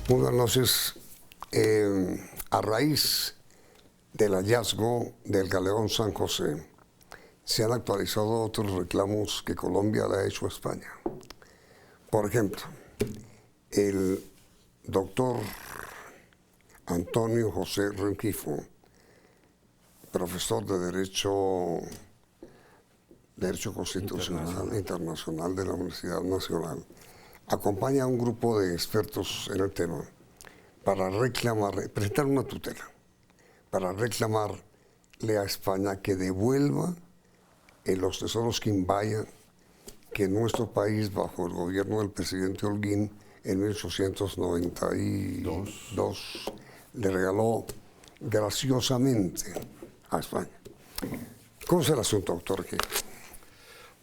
Muy buenas noches. A raíz del hallazgo del galeón San José, se han actualizado otros reclamos que Colombia le ha hecho a España. Por ejemplo, el doctor Antonio José Rengifo, profesor de Derecho Constitucional Internacional de la Universidad Nacional, acompaña a un grupo de expertos en el tema para presentar una tutela, para reclamarle a España que devuelva los tesoros Quimbaya que nuestro país, bajo el gobierno del presidente Holguín, en 1892 le regaló graciosamente a España. ¿Cómo es el asunto, doctor?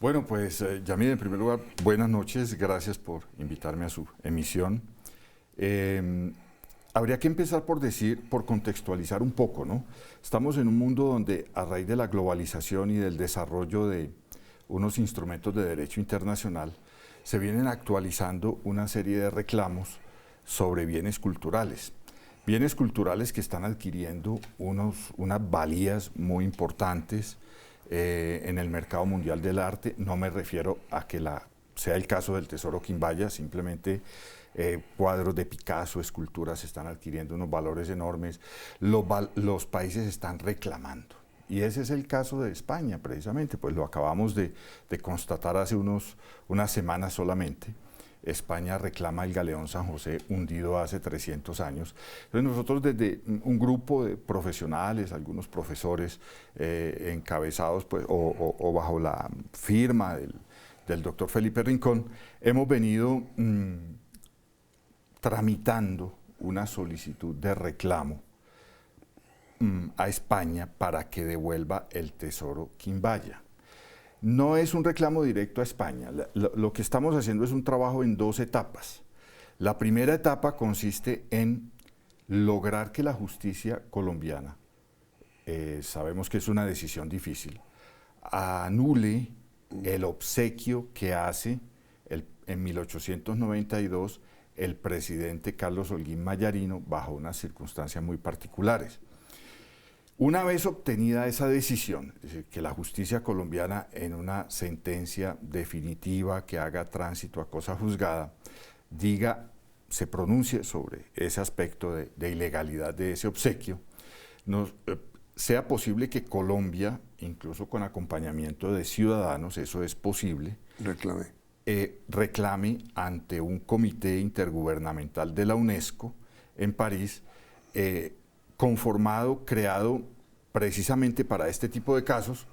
Bueno, pues, Yamil, en primer lugar, buenas noches, gracias por invitarme a su emisión. Habría que empezar por contextualizar un poco, ¿no? Estamos en un mundo donde, a raíz de la globalización y del desarrollo de unos instrumentos de derecho internacional, se vienen actualizando una serie de reclamos sobre bienes culturales. Bienes culturales que están adquiriendo unas valías muy importantes en el mercado mundial del arte. No me refiero a que sea el caso del tesoro Quimbaya, simplemente cuadros de Picasso, esculturas están adquiriendo unos valores enormes. Los países están reclamando. Y ese es el caso de España, precisamente, pues lo acabamos de constatar hace unas semanas solamente. España reclama el galeón San José hundido hace 300 años. Entonces nosotros, desde un grupo de profesionales, algunos profesores encabezados pues, o bajo la firma del doctor Felipe Rincón, hemos venido tramitando una solicitud de reclamo a España para que devuelva el tesoro Quimbaya. No es un reclamo directo a España. Lo que estamos haciendo es un trabajo en dos etapas. La primera etapa consiste en lograr que la justicia colombiana, sabemos que es una decisión difícil, anule el obsequio que hace en 1892 el presidente Carlos Holguín Mayarino bajo unas circunstancias muy particulares. Una vez obtenida esa decisión, es decir, que la justicia colombiana en una sentencia definitiva que haga tránsito a cosa juzgada, se pronuncie sobre ese aspecto de ilegalidad de ese obsequio, sea posible que Colombia, incluso con acompañamiento de ciudadanos, eso es posible, reclame ante un comité intergubernamental de la UNESCO en París, creado precisamente para este tipo de casos,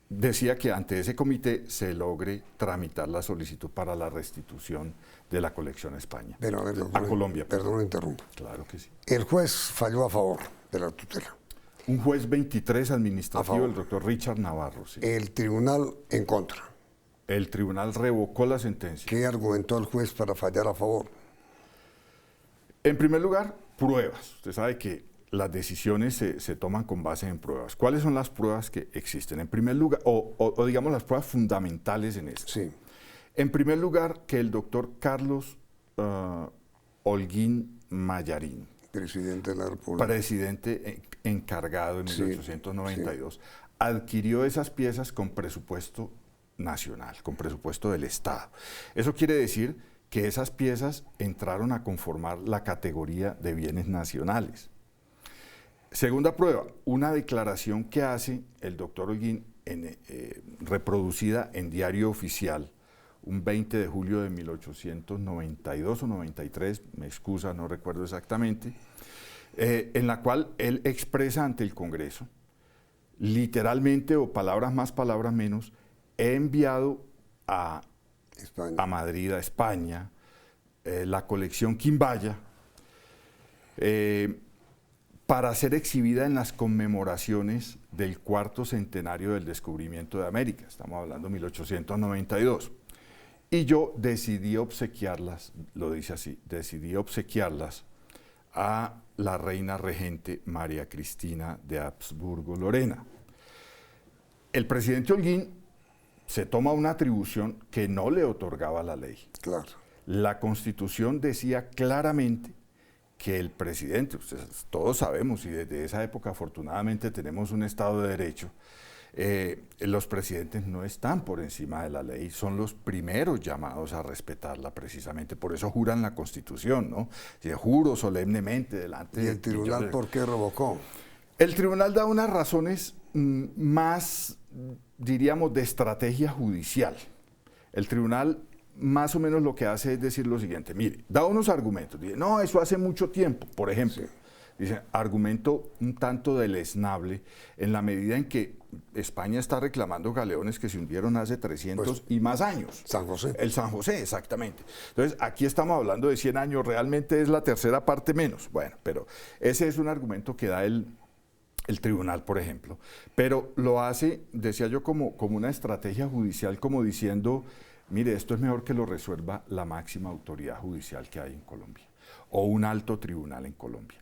decía que ante ese comité se logre tramitar la solicitud para la restitución de la colección a España. Pero, a Colombia. Perdón, interrumpo. Claro que sí. El juez falló a favor de la tutela. Un juez 23 administrativo, el doctor Richard Navarro. Sí. El tribunal en contra. El tribunal revocó la sentencia. ¿Qué argumentó el juez para fallar a favor? En primer lugar, pruebas. Usted sabe que las decisiones se toman con base en pruebas. ¿Cuáles son las pruebas que existen? En primer lugar, o digamos las pruebas fundamentales en esto. Sí. En primer lugar, que el doctor Carlos Holguín Mayarino, presidente de la República, presidente encargado en 1892, adquirió esas piezas con presupuesto nacional, con presupuesto del Estado. Eso quiere decir que esas piezas entraron a conformar la categoría de bienes nacionales. Segunda prueba, una declaración que hace el doctor Holguín, reproducida en Diario Oficial, un 20 de julio de 1892 o 93, me excusa, no recuerdo exactamente, en la cual él expresa ante el Congreso, literalmente, o palabras más, palabras menos, he enviado a Madrid, a España, la colección Quimbaya, para ser exhibida en las conmemoraciones del 4º centenario del descubrimiento de América. Estamos hablando de 1892. Y yo decidí obsequiarlas, lo dice así, decidí obsequiarlas a la reina regente María Cristina de Habsburgo-Lorena. El presidente Holguín se toma una atribución que no le otorgaba la ley. Claro. La Constitución decía claramente que el presidente, ustedes todos sabemos, y desde esa época afortunadamente tenemos un Estado de Derecho, los presidentes no están por encima de la ley, son los primeros llamados a respetarla precisamente, por eso juran la Constitución, ¿no? Yo juro solemnemente delante ¿Y el tribunal por qué revocó? El tribunal da unas razones más, diríamos, de estrategia judicial. El tribunal más o menos lo que hace es decir lo siguiente, mire, da unos argumentos, dice, no, eso hace mucho tiempo, por ejemplo. Sí. Dice, argumento un tanto deleznable en la medida en que España está reclamando galeones que se hundieron hace 300 pues, y más años. San José. El San José, exactamente. Entonces, aquí estamos hablando de 100 años, realmente es la tercera parte menos. Bueno, pero ese es un argumento que da el tribunal, por ejemplo. Pero lo hace, decía yo, como una estrategia judicial, como diciendo, mire, esto es mejor que lo resuelva la máxima autoridad judicial que hay en Colombia, o un alto tribunal en Colombia.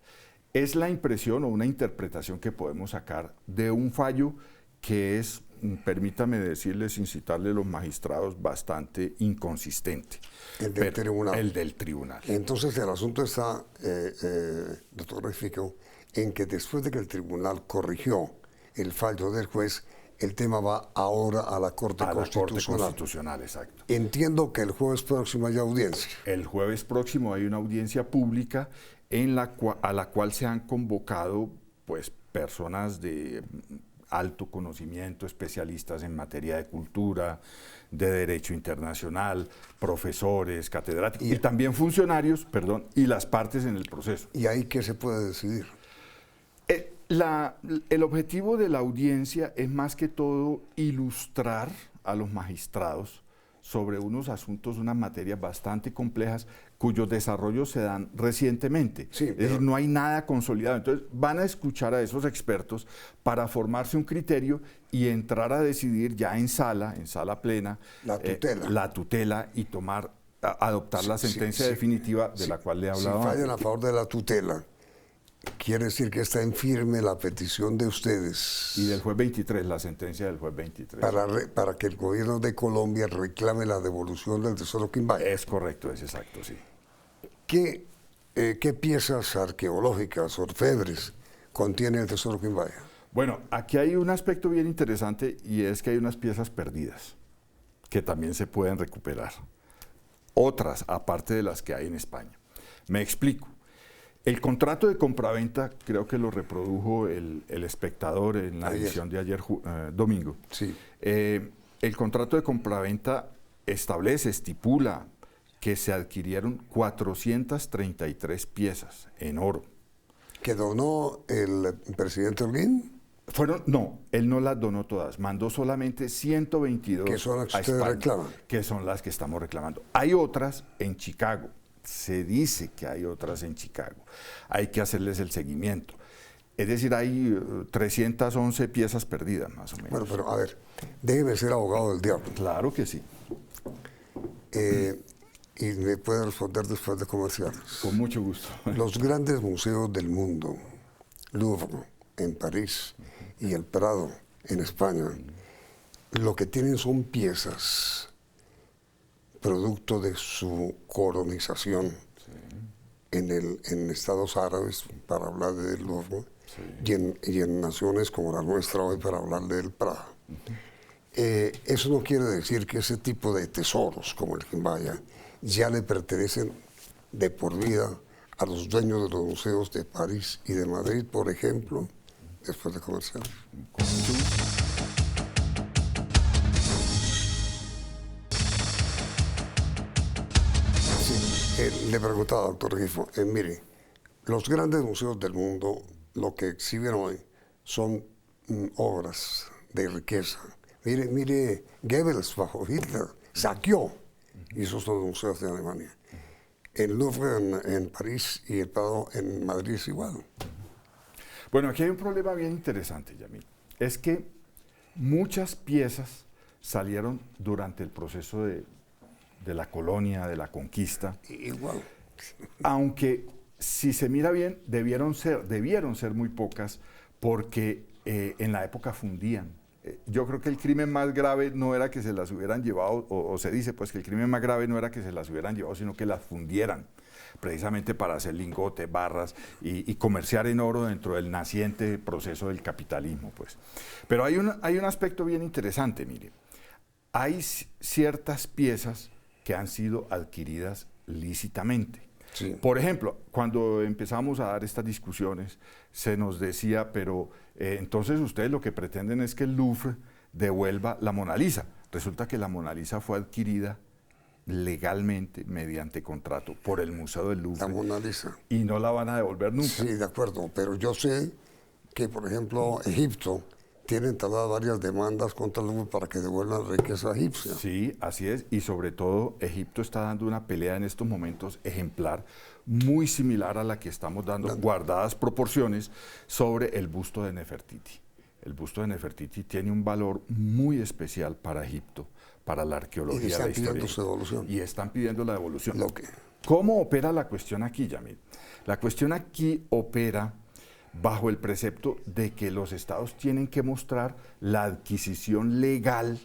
Es la impresión o una interpretación que podemos sacar de un fallo que es, permítame decirles, sin citarle a los magistrados, bastante inconsistente. El del tribunal. El del tribunal. Entonces el asunto está, doctor Rectifico, en que después de que el tribunal corrigió el fallo del juez, el tema va ahora a la Corte Constitucional. La Corte Constitucional, exacto. Entiendo que el jueves próximo hay audiencia. El jueves próximo hay una audiencia pública a la cual se han convocado pues, personas de alto conocimiento, especialistas en materia de cultura, de derecho internacional, profesores, catedráticos y también funcionarios, y las partes en el proceso. ¿Y ahí qué se puede decidir? El objetivo de la audiencia es más que todo ilustrar a los magistrados sobre unos asuntos, unas materias bastante complejas cuyos desarrollos se dan recientemente. Sí, es decir, no hay nada consolidado. Entonces van a escuchar a esos expertos para formarse un criterio y entrar a decidir ya en sala plena, la tutela y adoptar la sentencia definitiva de la cual le he hablado. Si fallan a favor de la tutela, quiere decir que está en firme la petición de ustedes. Y del juez 23, la sentencia del juez 23. Para que el gobierno de Colombia reclame la devolución del Tesoro Quimbaya. Es correcto, es exacto, sí. ¿Qué piezas arqueológicas, orfebres, contiene el Tesoro Quimbaya? Bueno, aquí hay un aspecto bien interesante y es que hay unas piezas perdidas que también se pueden recuperar. Otras, aparte de las que hay en España. Me explico. El contrato de compraventa, creo que lo reprodujo el Espectador en la edición de ayer domingo. Sí. El contrato de compraventa estipula que se adquirieron 433 piezas en oro. ¿Que donó el presidente Holguín? No, él no las donó todas, mandó solamente 122 que son las que a ustedes España, reclaman. Que son las que estamos reclamando. Hay otras en Chicago. Se dice que hay otras en Chicago. Hay que hacerles el seguimiento. Es decir, hay 311 piezas perdidas, más o menos. Bueno, pero a ver, déjeme ser abogado del diablo. Claro que sí. Y me puede responder después de comerciales. Con mucho gusto. Los grandes museos del mundo, Louvre en París y el Prado en España, lo que tienen son piezas producto de su colonización en Estados Árabes, para hablar del Louvre, y en naciones como la nuestra hoy, para hablar del Prado. Eso no quiere decir que ese tipo de tesoros, como el Quimbaya, ya le pertenecen de por vida a los dueños de los museos de París y de Madrid, por ejemplo, después de comerciales. Le preguntaba, doctor Rifo, mire, los grandes museos del mundo, lo que exhiben hoy, son obras de riqueza. Mire, Goebbels bajo Hitler saqueó, y esos son los museos de Alemania. El Louvre en París y el Prado en Madrid es igual. Bueno, aquí hay un problema bien interesante, Yamil. Es que muchas piezas salieron durante el proceso de la colonia, de la conquista. Igual. Aunque, si se mira bien, debieron ser muy pocas porque en la época fundían Yo creo que el crimen más grave no era que se las hubieran llevado, o se dice pues que el crimen más grave no era que se las hubieran llevado, sino que las fundieran, precisamente para hacer lingotes, barras y comerciar en oro dentro del naciente proceso del capitalismo, pues. Pero hay un aspecto bien interesante, mire. Hay ciertas piezas que han sido adquiridas lícitamente. Sí. Por ejemplo, cuando empezamos a dar estas discusiones, se nos decía, pero entonces ustedes lo que pretenden es que el Louvre devuelva la Mona Lisa. Resulta que la Mona Lisa fue adquirida legalmente, mediante contrato, por el Museo del Louvre. La Mona Lisa. Y no la van a devolver nunca. Sí, de acuerdo, pero yo sé que, por ejemplo, Egipto tiene entablado varias demandas contra el Louvre para que devuelvan la riqueza egipcia. Sí, así es, y sobre todo Egipto está dando una pelea en estos momentos ejemplar, muy similar a la que estamos dando, guardadas proporciones, sobre el busto de Nefertiti. El busto de Nefertiti tiene un valor muy especial para Egipto, para la arqueología de la historia. Y están pidiendo su devolución. Y están pidiendo la devolución. Lo que... ¿Cómo opera la cuestión aquí, Yamil? La cuestión aquí opera bajo el precepto de que los estados tienen que mostrar la adquisición legal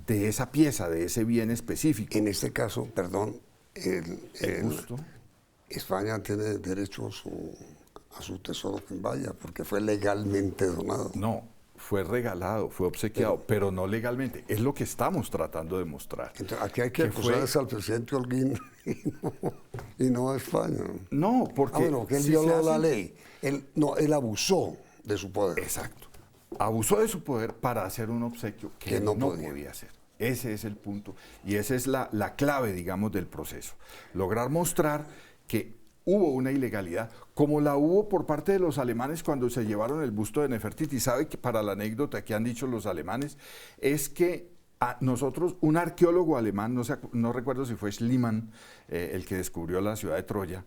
de esa pieza, de ese bien específico. En este caso, perdón, El busto. España tiene derecho a su tesoro que vaya, porque fue legalmente donado. No, fue regalado, fue obsequiado, pero no legalmente. Es lo que estamos tratando de mostrar. Entonces, aquí hay que acusar al presidente Holguín y no a España. No, porque... bueno, que él violó la ley. Él abusó de su poder. Exacto. Abusó de su poder para hacer un obsequio que no podía hacer. Ese es el punto y esa es la clave, digamos, del proceso. Lograr mostrar que hubo una ilegalidad, como la hubo por parte de los alemanes cuando se llevaron el busto de Nefertiti. ¿Sabe que para la anécdota que han dicho los alemanes es que a nosotros, un arqueólogo alemán, no recuerdo si fue Schliemann, el que descubrió la ciudad de Troya,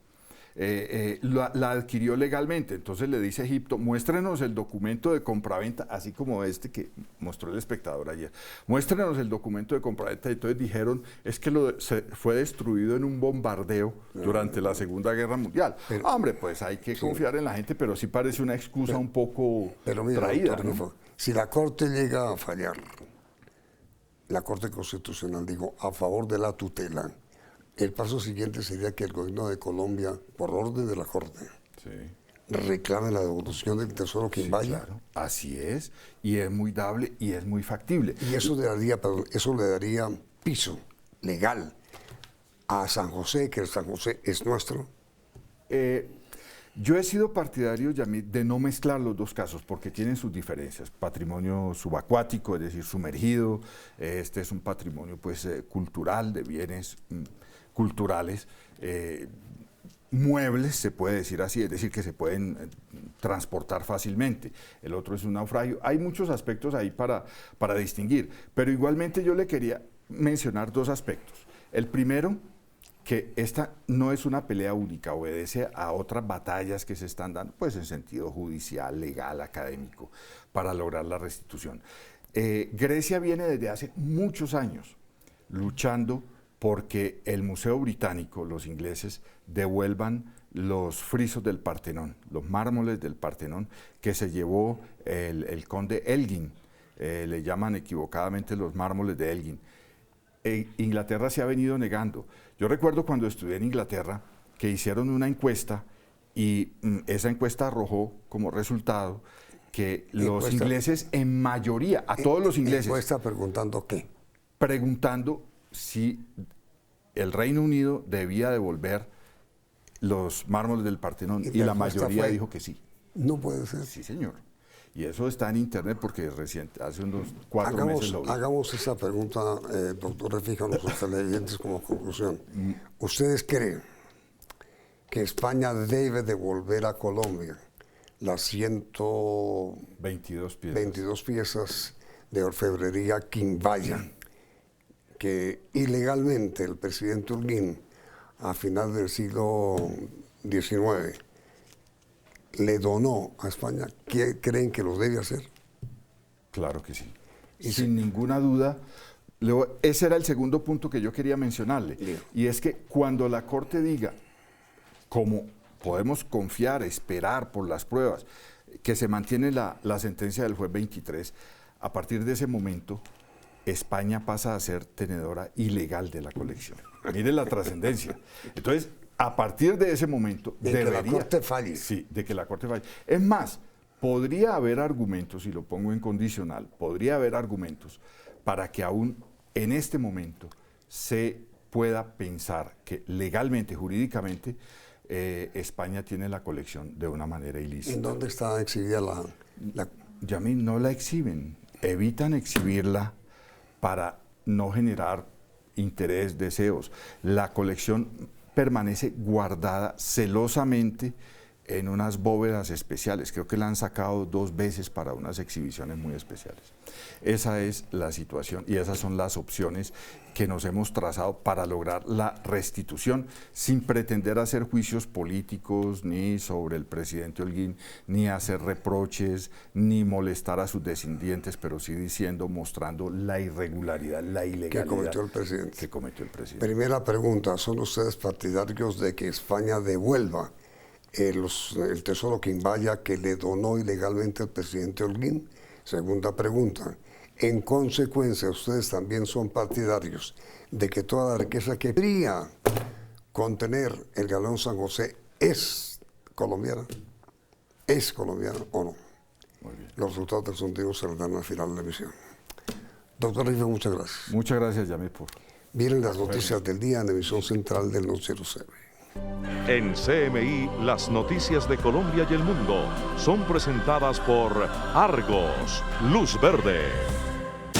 la adquirió legalmente? Entonces le dice a Egipto, muéstrenos el documento de compraventa, así como este que mostró el espectador ayer, muéstrenos el documento de compraventa. Y entonces dijeron, es que fue destruido en un bombardeo durante la Segunda Guerra Mundial. Pero, hombre, pues hay que confiar en la gente, pero sí parece una excusa un poco traída, doctor, ¿no? Si la Corte llega a fallar, la Corte Constitucional, digo, a favor de la tutela, el paso siguiente sería que el gobierno de Colombia, por orden de la Corte, reclame la devolución del tesoro que vaya. Claro. Así es, y es muy dable y es muy factible. Y eso le daría piso legal a San José, que el San José es nuestro. Yo he sido partidario, Yamil, de no mezclar los dos casos porque tienen sus diferencias. Patrimonio subacuático, es decir, sumergido. Este es un patrimonio pues, cultural, de bienes culturales, muebles, se puede decir así, es decir, que se pueden transportar fácilmente. El otro es un naufragio. Hay muchos aspectos ahí para distinguir, pero igualmente yo le quería mencionar dos aspectos. El primero, que esta no es una pelea única, obedece a otras batallas que se están dando, pues en sentido judicial, legal, académico, para lograr la restitución. Grecia viene desde hace muchos años luchando porque el Museo Británico, los ingleses, devuelvan los frisos del Partenón, los mármoles del Partenón que se llevó el conde Elgin, le llaman equivocadamente los mármoles de Elgin. Inglaterra se ha venido negando. Yo recuerdo cuando estudié en Inglaterra que hicieron una encuesta y esa encuesta arrojó como resultado que los ingleses en mayoría, a todos los ingleses... ¿Encuesta preguntando qué? Preguntando si el Reino Unido debía devolver los mármoles del Partenón y la mayoría dijo que sí. No puede ser. Sí, señor. Y eso está en internet porque hace unos 4 meses lo vi. Hagamos esa pregunta, doctor Refija, a nuestros televidentes como conclusión. ¿Ustedes creen que España debe devolver a Colombia las 122 piezas de orfebrería Quimbaya que ilegalmente el presidente Holguín a final del siglo XIX le donó a España? ¿Creen que lo debe hacer? Claro que sí. Y sin ninguna duda, ese era el segundo punto que yo quería mencionarle. Bien. Y es que cuando la Corte diga, como podemos confiar, esperar por las pruebas, que se mantiene la sentencia del juez 23, A partir de ese momento, España pasa a ser tenedora ilegal de la colección. Miren la trascendencia. Entonces, a partir de ese momento, de que la Corte falle. Sí, de que la Corte falle. Es más, podría haber argumentos, y lo pongo en condicional, podría haber argumentos para que aún en este momento se pueda pensar que legalmente, jurídicamente, España tiene la colección de una manera ilícita. ¿En dónde está exhibida la... Yamil, no la exhiben, evitan exhibirla para no generar interés, deseos. La colección permanece guardada celosamente en unas bóvedas especiales. Creo que la han sacado 2 veces para unas exhibiciones muy especiales. Esa es la situación y esas son las opciones que nos hemos trazado para lograr la restitución, sin pretender hacer juicios políticos ni sobre el presidente Holguín, ni hacer reproches, ni molestar a sus descendientes, pero sí diciendo, mostrando la irregularidad, la ilegalidad que cometió el presidente. Que cometió el presidente. Primera pregunta, ¿son ustedes partidarios de que España devuelva el tesoro quimbaya que le donó ilegalmente el presidente Holguín? Segunda pregunta, en consecuencia, ¿ustedes también son partidarios de que toda la riqueza que podría contener el Galeón San José es colombiana? ¿Es colombiana o no? Muy bien. Los resultados del sondeo se darán al final de la emisión. Doctor Rife, muchas gracias. Muchas gracias, Yamil, por... Miren las noticias del día en la emisión central del Noticiero CMI. En CMI, las noticias de Colombia y el mundo son presentadas por Argos, Luz Verde.